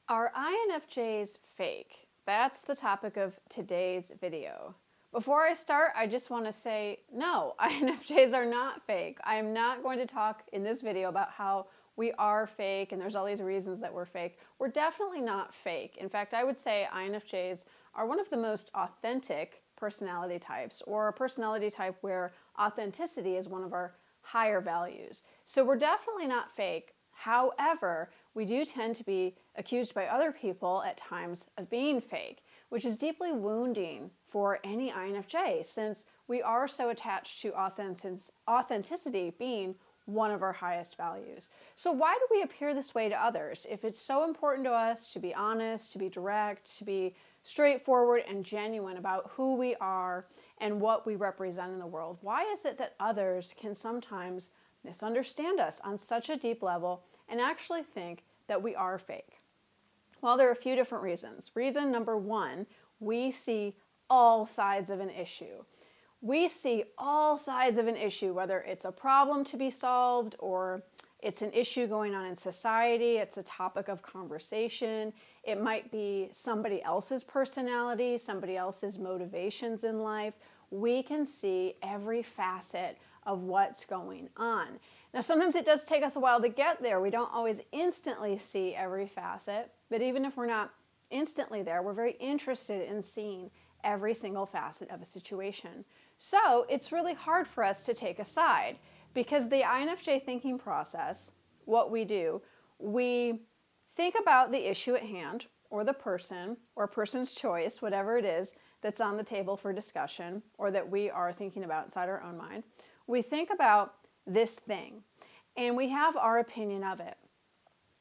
Are INFJs fake? That's the topic of today's video. Before I start, I just want to say no, INFJs are not fake. I am not going to talk in this video about how we are fake and there's all these reasons that we're fake. We're definitely not fake. In fact, I would say INFJs are one of the most authentic personality types, or a personality type where authenticity is one of our higher values. So we're definitely not fake. However, we do tend to be accused by other people at times of being fake, which is deeply wounding for any INFJ since we are so attached to authenticity being one of our highest values. So why do we appear this way to others? If it's so important to us to be honest, to be direct, to be straightforward and genuine about who we are and what we represent in the world, why is it that others can sometimes misunderstand us on such a deep level and actually think that we are fake? Well, there are a few different reasons. Reason number one, we see all sides of an issue. We see all sides of an issue, whether it's a problem to be solved or it's an issue going on in society, it's a topic of conversation, it might be somebody else's personality, somebody else's motivations in life. We can see every facet of what's going on. Now, sometimes it does take us a while to get there. We don't always instantly see every facet, but even if we're not instantly there, we're very interested in seeing every single facet of a situation. So it's really hard for us to take a side because the INFJ thinking process, what we do, we think about the issue at hand or the person or person's choice, whatever it is that's on the table for discussion or that we are thinking about inside our own mind. We think about this thing and we have our opinion of it.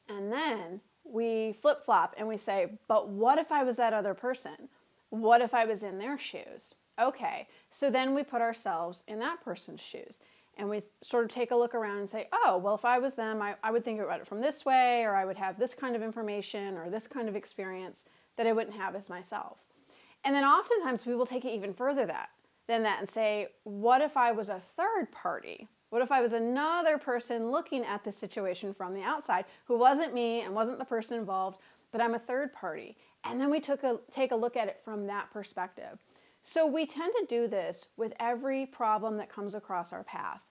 And then we flip-flop and we say, but what if I was that other person? What if I was in their shoes? Okay, so then we put ourselves in that person's shoes and we sort of take a look around and say, oh, well, if I was them, I would think about it from this way, or I would have this kind of information or this kind of experience that I wouldn't have as myself. And then oftentimes we will take it even further than that and say, what if I was a third party? What if I was another person looking at the situation from the outside who wasn't me and wasn't the person involved, but I'm a third party? And then we take a look at it from that perspective. So we tend to do this with every problem that comes across our path.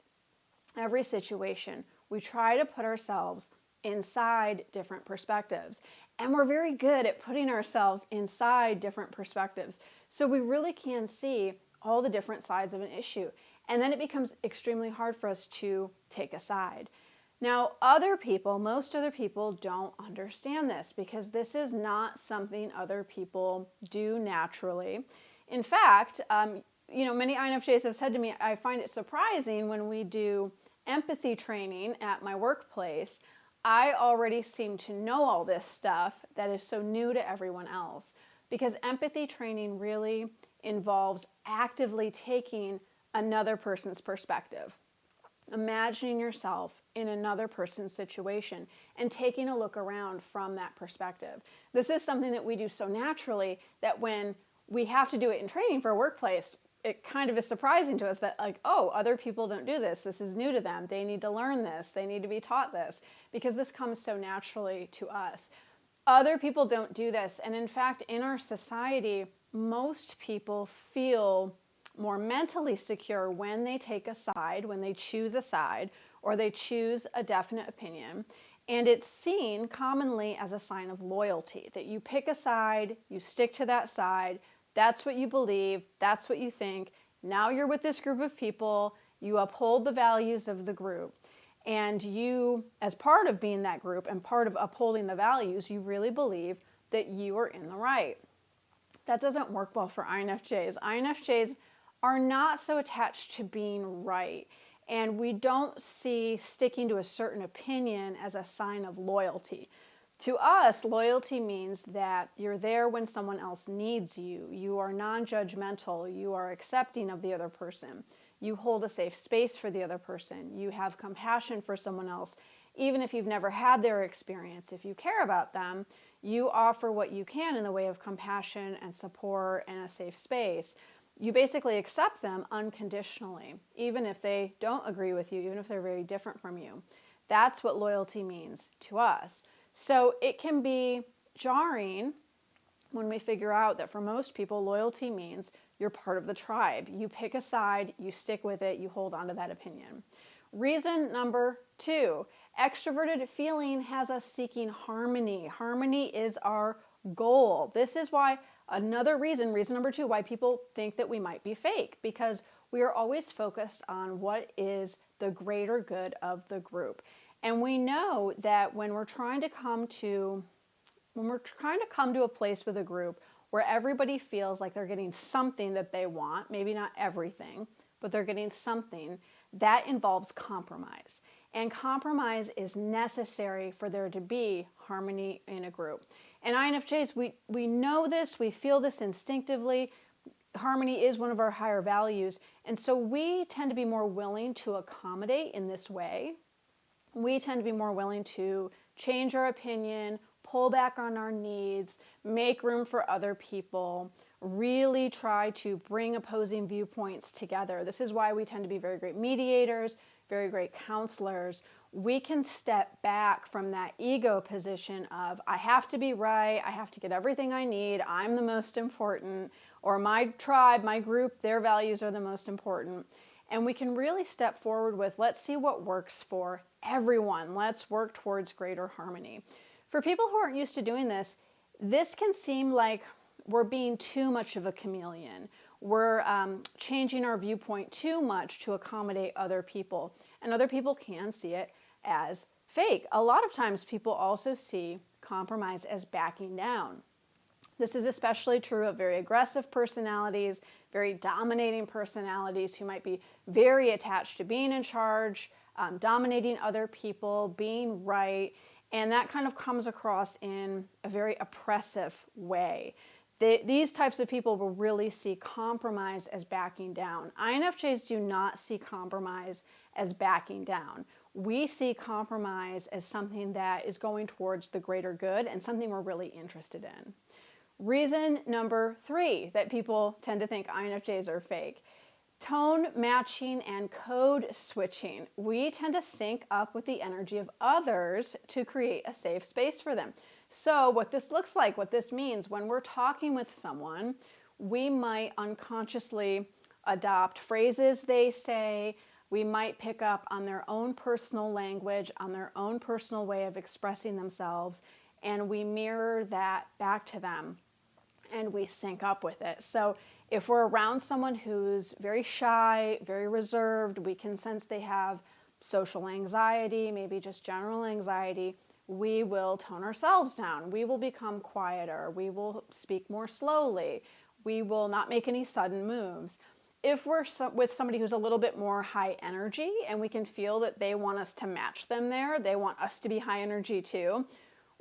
Every situation, we try to put ourselves inside different perspectives. And we're very good at putting ourselves inside different perspectives. So we really can see all the different sides of an issue. And then it becomes extremely hard for us to take a side. Now, most other people don't understand this because this is not something other people do naturally. In fact, many INFJs have said to me, I find it surprising when we do empathy training at my workplace, I already seem to know all this stuff that is so new to everyone else. Because empathy training really involves actively taking another person's perspective, imagining yourself in another person's situation and taking a look around from that perspective. This is something that we do so naturally that when we have to do it in training for a workplace, it kind of is surprising to us that other people don't do this. This is new to them. They need to learn this. They need to be taught this because this comes so naturally to us. Other people don't do this. And in fact, in our society, most people feel more mentally secure when they take a side, when they choose a side, or they choose a definite opinion. And it's seen commonly as a sign of loyalty, that you pick a side, you stick to that side, that's what you believe, that's what you think. Now you're with this group of people, you uphold the values of the group. And you, as part of being that group and part of upholding the values, you really believe that you are in the right. That doesn't work well for INFJs. INFJs are not so attached to being right. And we don't see sticking to a certain opinion as a sign of loyalty. To us, loyalty means that you're there when someone else needs you. You are non-judgmental. You are accepting of the other person. You hold a safe space for the other person. You have compassion for someone else. Even if you've never had their experience, if you care about them, you offer what you can in the way of compassion and support and a safe space. You basically accept them unconditionally, even if they don't agree with you, even if they're very different from you. That's what loyalty means to us. So it can be jarring when we figure out that for most people, loyalty means you're part of the tribe. You pick a side, you stick with it, you hold on to that opinion. Reason number 2, extroverted feeling has us seeking harmony. Harmony is our goal. This is why another reason number 2, why people think that we might be fake, because we are always focused on what is the greater good of the group. And we know that when we're trying to come to a place with a group where everybody feels like they're getting something that they want, maybe not everything, but they're getting something, that involves compromise. And compromise is necessary for there to be harmony in a group. And INFJs, we know this, we feel this instinctively. Harmony is one of our higher values. And so we tend to be more willing to accommodate in this way. We tend to be more willing to change our opinion, pull back on our needs, make room for other people, really try to bring opposing viewpoints together. This is why we tend to be very great mediators, very great counselors. We can step back from that ego position of, I have to be right, I have to get everything I need, I'm the most important, or my tribe, my group, their values are the most important. And we can really step forward with, let's see what works for everyone. Let's work towards greater harmony. For people who aren't used to doing this, this can seem like we're being too much of a chameleon. We're changing our viewpoint too much to accommodate other people. And other people can see it as fake. A lot of times people also see compromise as backing down. This is especially true of very aggressive personalities, very dominating personalities who might be very attached to being in charge, dominating other people, being right. And that kind of comes across in a very oppressive way. These types of people will really see compromise as backing down. INFJs do not see compromise as backing down. We see compromise as something that is going towards the greater good and something we're really interested in. Reason number 3 that people tend to think INFJs are fake: tone matching and code switching. We tend to sync up with the energy of others to create a safe space for them. So what this looks like, what this means, when we're talking with someone, we might unconsciously adopt phrases they say. We might pick up on their own personal language, on their own personal way of expressing themselves, and we mirror that back to them, and we sync up with it. So if we're around someone who's very shy, very reserved, we can sense they have social anxiety, maybe just general anxiety, we will tone ourselves down. We will become quieter. We will speak more slowly. We will not make any sudden moves. If we're with somebody who's a little bit more high energy and we can feel that they want us to match them there, they want us to be high energy too,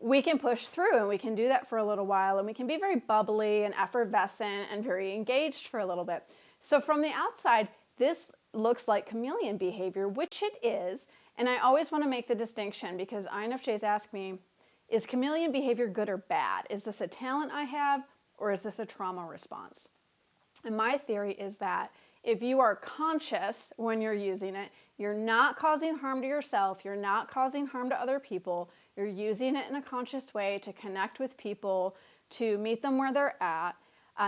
we can push through, and we can do that for a little while, and we can be very bubbly and effervescent and very engaged for a little bit. So from the outside, this looks like chameleon behavior, which it is, and I always want to make the distinction because INFJs ask me, is chameleon behavior good or bad? Is this a talent I have, or is this a trauma response? And my theory is that if you are conscious when you're using it, you're not causing harm to yourself, you're not causing harm to other people, you're using it in a conscious way to connect with people, to meet them where they're at,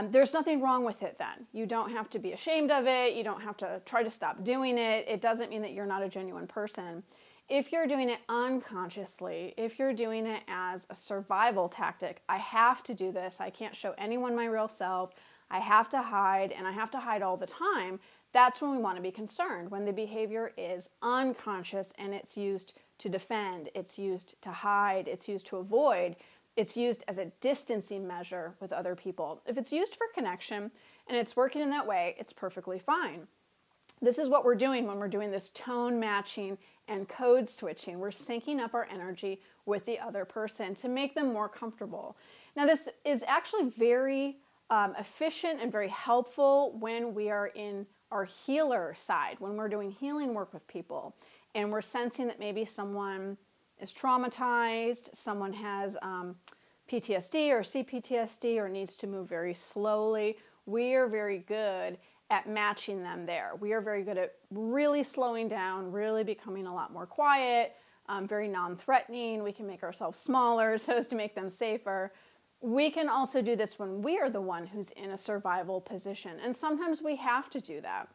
there's nothing wrong with it then. You don't have to be ashamed of it, you don't have to try to stop doing it. It doesn't mean that you're not a genuine person. If you're doing it unconsciously, if you're doing it as a survival tactic, I have to do this, I can't show anyone my real self, I have to hide, and I have to hide all the time, that's when we want to be concerned, when the behavior is unconscious and it's used to defend, it's used to hide, it's used to avoid, it's used as a distancing measure with other people. If it's used for connection and it's working in that way, it's perfectly fine. This is what we're doing when we're doing this tone matching and code switching. We're syncing up our energy with the other person to make them more comfortable. Now, this is actually very efficient and very helpful when we are in our healer side, when we're doing healing work with people and we're sensing that maybe someone is traumatized, someone has PTSD or CPTSD or needs to move very slowly. We are very good at matching them there. We are very good at really slowing down, really becoming a lot more quiet, very non-threatening. We can make ourselves smaller so as to make them safer. We can also do this when we are the one who's in a survival position. And sometimes we have to do that.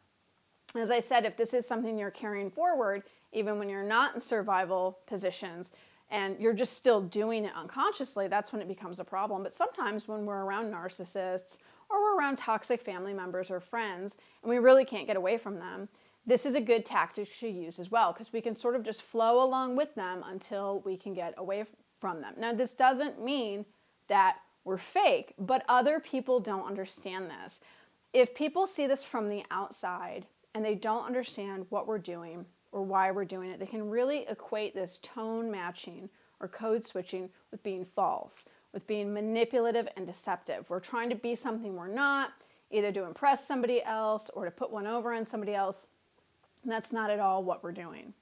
As I said, if this is something you're carrying forward, even when you're not in survival positions, and you're just still doing it unconsciously, that's when it becomes a problem. But sometimes when we're around narcissists or we're around toxic family members or friends, and we really can't get away from them, this is a good tactic to use as well, because we can sort of just flow along with them until we can get away from them. Now, this doesn't mean that we're fake, but other people don't understand this. If people see this from the outside and they don't understand what we're doing or why we're doing it, they can really equate this tone matching or code switching with being false, with being manipulative and deceptive. We're trying to be something we're not, either to impress somebody else or to put one over on somebody else. And that's not at all what we're doing.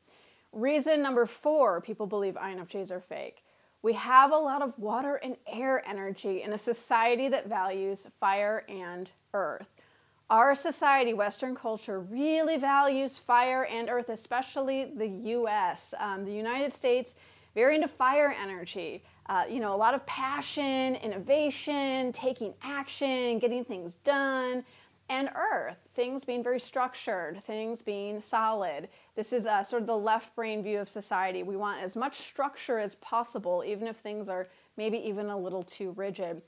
Reason number 4, people believe INFJs are fake. We have a lot of water and air energy in a society that values fire and earth. Our society, Western culture, really values fire and earth, especially the U.S. The United States, very into fire energy. A lot of passion, innovation, taking action, getting things done. And earth, things being very structured, things being solid. This is sort of the left brain view of society. We want as much structure as possible, even if things are maybe even a little too rigid.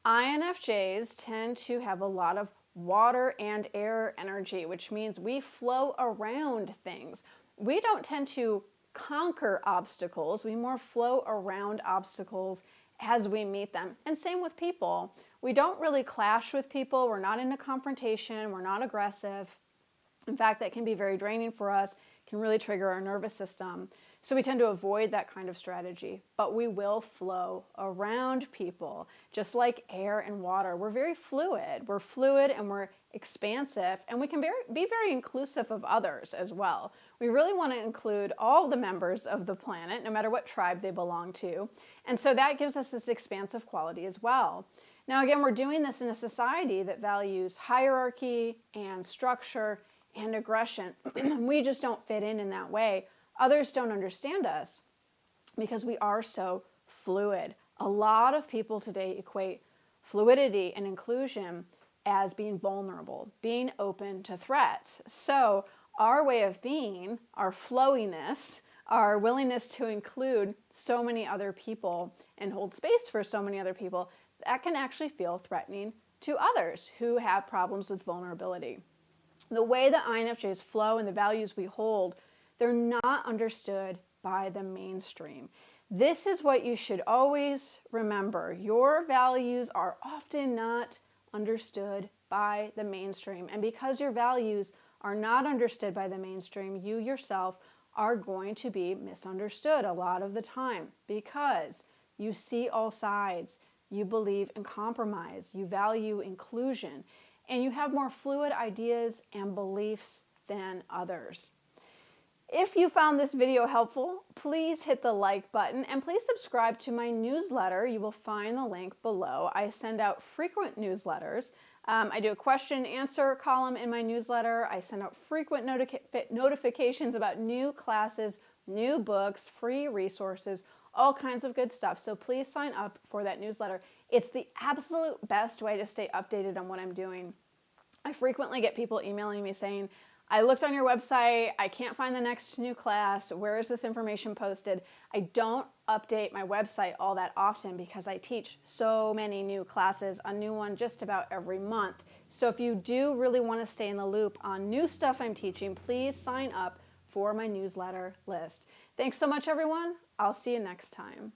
INFJs tend to have a lot of water and air energy, which means we flow around things. We don't tend to conquer obstacles. We more flow around obstacles as we meet them. And same with people. We don't really clash with people. We're not into confrontation. We're not aggressive. In fact, that can be very draining for us, can really trigger our nervous system. So we tend to avoid that kind of strategy, but we will flow around people, just like air and water. We're very fluid. We're fluid and we're expansive, and we can be very inclusive of others as well. We really want to include all the members of the planet, no matter what tribe they belong to. And so that gives us this expansive quality as well. Now, again, we're doing this in a society that values hierarchy and structure and aggression. We just don't fit in that way. Others don't understand us because we are so fluid. A lot of people today equate fluidity and inclusion as being vulnerable, being open to threats. So our way of being, our flowiness, our willingness to include so many other people and hold space for so many other people, that can actually feel threatening to others who have problems with vulnerability. The way that INFJs flow and the values we hold, they're not understood by the mainstream. This is what you should always remember. Your values are often not understood by the mainstream. And because your values are not understood by the mainstream, you yourself are going to be misunderstood a lot of the time because you see all sides, you believe in compromise, you value inclusion, and you have more fluid ideas and beliefs than others. If you found this video helpful, please hit the like button and please subscribe to my newsletter. You will find the link below. I send out frequent newsletters. I do a question and answer column in my newsletter. I send out frequent notifications about new classes, new books, free resources, all kinds of good stuff. So please sign up for that newsletter. It's the absolute best way to stay updated on what I'm doing. I frequently get people emailing me saying, I looked on your website, I can't find the next new class, where is this information posted? I don't update my website all that often because I teach so many new classes, a new one just about every month. So if you do really want to stay in the loop on new stuff I'm teaching, please sign up for my newsletter list. Thanks so much, everyone. I'll see you next time.